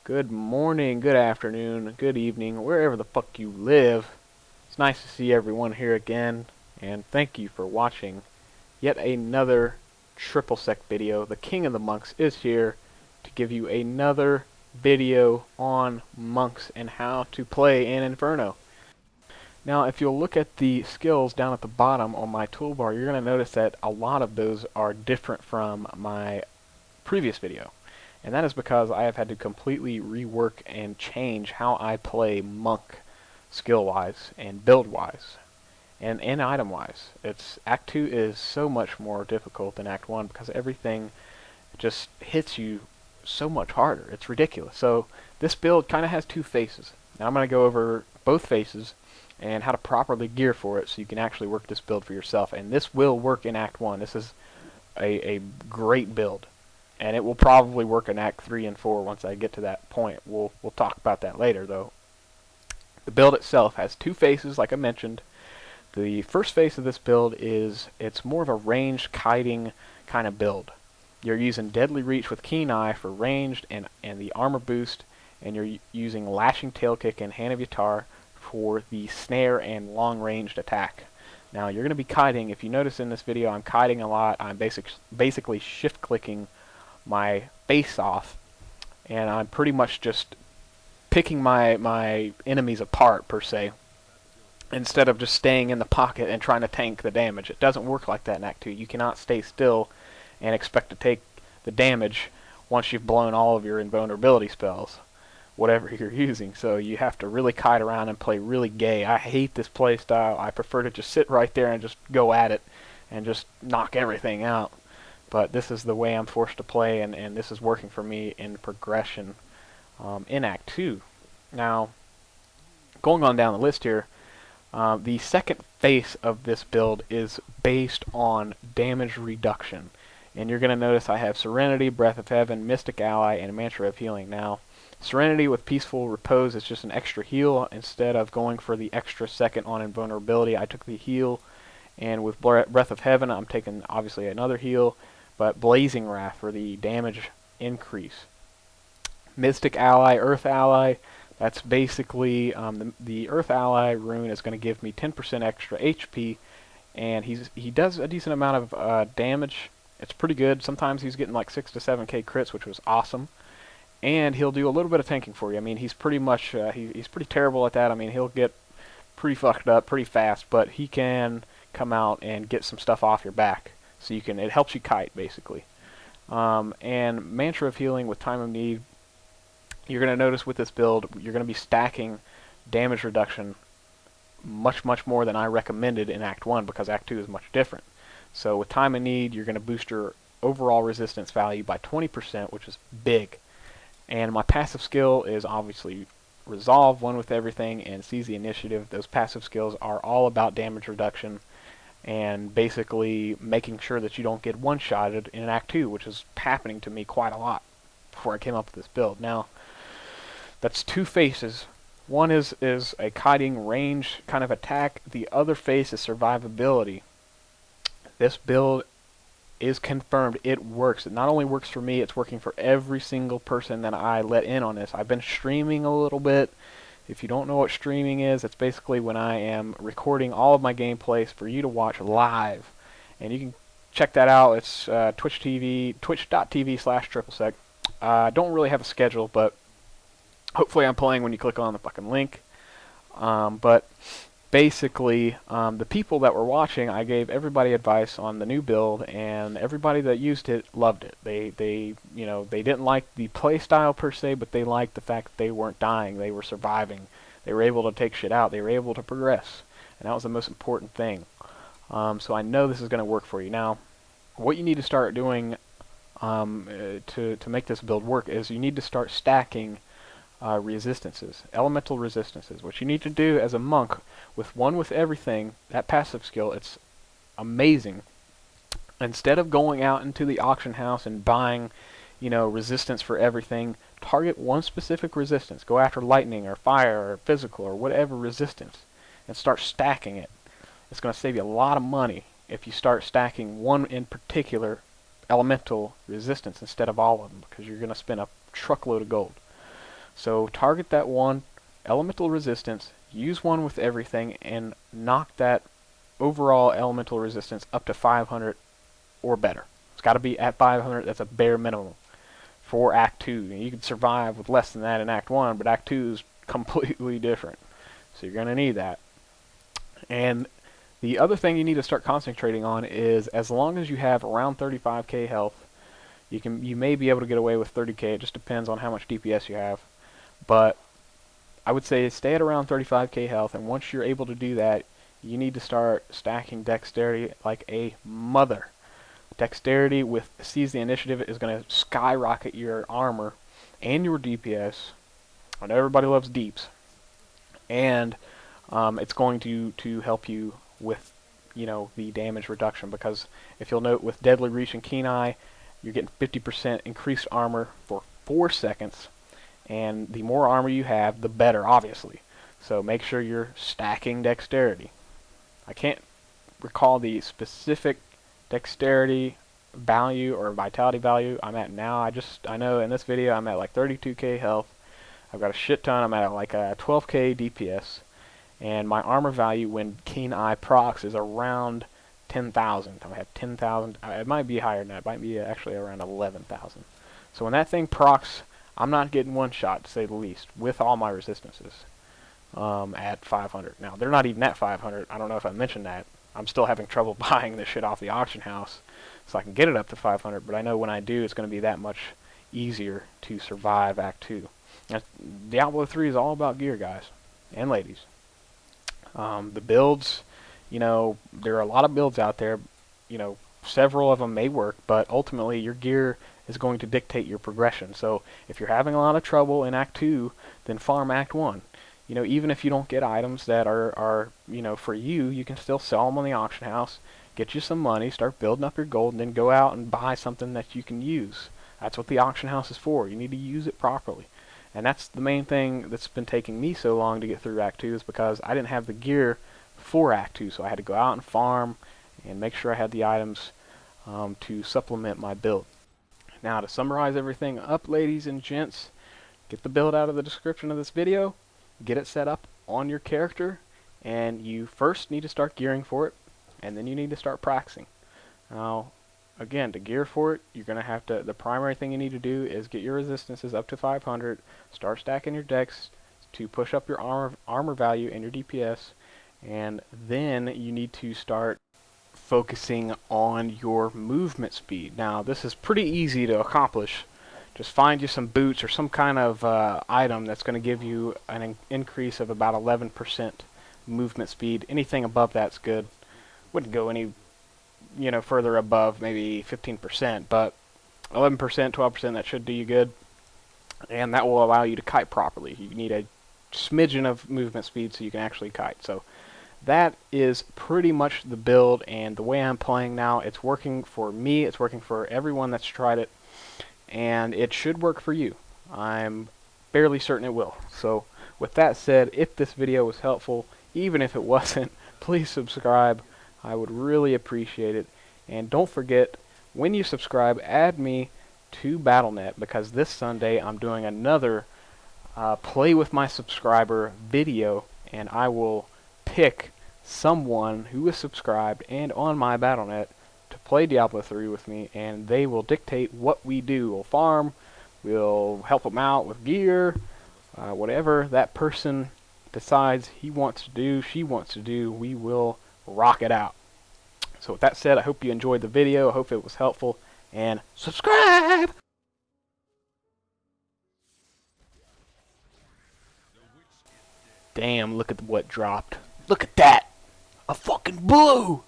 Good morning, good afternoon, good evening, wherever the fuck you live. It's nice to see everyone here again, and thank you for watching yet another triple sec video. The King of the Monks is here to give you another video on monks and how to play in Inferno. Now, if you'll look at the skills down at the bottom on my toolbar, you're going to notice that a lot of those are different from my previous video. And that is because I have had to completely rework and change how I play monk skill-wise and build-wise and item-wise. Act 2 is so much more difficult than Act 1 because everything just hits you so much harder. It's ridiculous. So this build kind of has two phases. Now I'm going to go over both phases and how to properly gear for it so you can actually work this build for yourself. And this will work in Act 1. This is a great build. And it will probably work in Act 3 and 4 once I get to that point. We'll talk about that later, though. The build itself has two phases, like I mentioned. The first phase of this build it's more of a ranged kiting kind of build. You're using Deadly Reach with Keen Eye for ranged and the armor boost, and you're using Lashing Tail Kick and Hand of Yatar for the snare and long-ranged attack. Now, you're going to be kiting. If you notice in this video, I'm kiting a lot. I'm basically shift-clicking my face off, and I'm pretty much just picking my enemies apart, per se, instead of just staying in the pocket and trying to tank the damage. It doesn't work like that in Act 2. You cannot stay still and expect to take the damage once you've blown all of your invulnerability spells, whatever you're using. So you have to really kite around and play really gay. I hate this play style. I prefer to just sit right there and just go at it and just knock everything out. But this is the way I'm forced to play, and this is working for me in progression in Act 2. Now, going on down the list here, the second phase of this build is based on damage reduction. And you're going to notice I have Serenity, Breath of Heaven, Mystic Ally, and Mantra of Healing. Now, Serenity with Peaceful Repose is just an extra heal. Instead of going for the extra second on invulnerability, I took the heal. And with Breath of Heaven, I'm taking, obviously, another heal. But Blazing Wrath for the damage increase. Mystic Ally, Earth Ally, that's basically the Earth Ally rune is going to give me 10% extra HP, and he does a decent amount of damage. It's pretty good. Sometimes he's getting like 6 to 7k crits, which was awesome. And he'll do a little bit of tanking for you. I mean, he's pretty much he's pretty terrible at that. I mean, he'll get pretty fucked up pretty fast, but he can come out and get some stuff off your back. So it helps you kite, basically. And Mantra of Healing with Time of Need, you're going to notice with this build, you're going to be stacking damage reduction much more than I recommended in Act 1, because Act 2 is much different. So with Time of Need, you're going to boost your overall resistance value by 20%, which is big. And my passive skill is obviously Resolve, One with Everything, and Seize the Initiative. Those passive skills are all about damage reduction and basically making sure that you don't get one-shotted in Act 2, which is happening to me quite a lot before I came up with this build. Now, that's two phases. One is a kiting range kind of attack. The other phase is survivability. This build is confirmed. It works. It not only works for me, it's working for every single person that I let in on this. I've been streaming a little bit. If you don't know what streaming is, it's basically when I am recording all of my gameplays for you to watch live. And you can check that out. It's twitch.tv/triplesec. I don't really have a schedule, but hopefully I'm playing when you click on the fucking link. But basically, the people that were watching, I gave everybody advice on the new build, and everybody that used it loved it. They didn't like the play style per se, but they liked the fact that they weren't dying, they were surviving, they were able to take shit out, they were able to progress, and that was the most important thing. So I know this is going to work for you. Now, what you need to start doing to make this build work is you need to start stacking resistances, elemental resistances. What you need to do as a monk with One with Everything, that passive skill, it's amazing. Instead of going out into the auction house and buying, resistance for everything, target one specific resistance. Go after lightning or fire or physical or whatever resistance and start stacking it. It's going to save you a lot of money if you start stacking one in particular elemental resistance instead of all of them, because you're going to spend a truckload of gold. So target that one elemental resistance, use one with everything, and knock that overall elemental resistance up to 500 or better. It's got to be at 500. That's a bare minimum for Act 2. You can survive with less than that in Act 1, but Act 2 is completely different. So you're going to need that. And the other thing you need to start concentrating on is, as long as you have around 35k health, you may be able to get away with 30k. It just depends on how much DPS you have. But I would say stay at around 35k health, and once you're able to do that, you need to start stacking dexterity like a mother. Dexterity with Seize the Initiative is going to skyrocket your armor and your DPS. I know everybody loves deeps. And it's going to help you with, the damage reduction, because if you'll note, with Deadly Reach and Keen Eye, you're getting 50% increased armor for 4 seconds, and the more armor you have, the better, obviously. So make sure you're stacking dexterity. I can't recall the specific dexterity value or vitality value I'm at now. I know in this video I'm at like 32k health. I've got a shit ton. I'm at like a 12k DPS, and my armor value when Keen Eye procs is around 10,000. I have 10,000. It might be higher than that. It might be actually around 11,000. So when that thing procs, I'm not getting one shot, to say the least, with all my resistances at 500. Now, they're not even at 500. I don't know if I mentioned that. I'm still having trouble buying this shit off the auction house so I can get it up to 500, but I know when I do, it's going to be that much easier to survive Act 2. Now, Diablo 3 is all about gear, guys and ladies. The builds, there are a lot of builds out there. Several of them may work, but ultimately your gear is going to dictate your progression. So if you're having a lot of trouble in Act 2, then farm Act 1. Even if you don't get items that are for you, you can still sell them on the auction house, get you some money, start building up your gold, and then go out and buy something that you can use. That's what the auction house is for. You need to use it properly. And that's the main thing that's been taking me so long to get through Act 2, is because I didn't have the gear for Act 2, so I had to go out and farm and make sure I had the items to supplement my build. Now, to summarize everything up, ladies and gents, get the build out of the description of this video, get it set up on your character, and you first need to start gearing for it, and then you need to start practicing. Now, again, to gear for it, you're going to have to, the primary thing you need to do is get your resistances up to 500, start stacking your dex to push up your armor value and your DPS, and then you need to start focusing on your movement speed. Now, this is pretty easy to accomplish. Just find you some boots or some kind of item that's going to give you an increase of about 11% movement speed. Anything above that's good. Wouldn't go any further above maybe 15%, but 11%, 12%, that should do you good, and that will allow you to kite properly. You need a smidgen of movement speed so you can actually kite. So that is pretty much the build, and the way I'm playing now, it's working for me, it's working for everyone that's tried it, and it should work for you. I'm fairly certain it will. So with that said, if this video was helpful, even if it wasn't, please subscribe. I would really appreciate it. And don't forget, when you subscribe, add me to Battle.net, because this Sunday I'm doing another play with my subscriber video, and I will pick someone who is subscribed and on my Battle.net to play Diablo 3 with me, and they will dictate what we do. We'll farm, we'll help them out with gear, whatever that person decides he wants to do, she wants to do, we will rock it out. So with that said, I hope you enjoyed the video, I hope it was helpful, and subscribe! Damn, look at what dropped. Look at that! A fucking blue!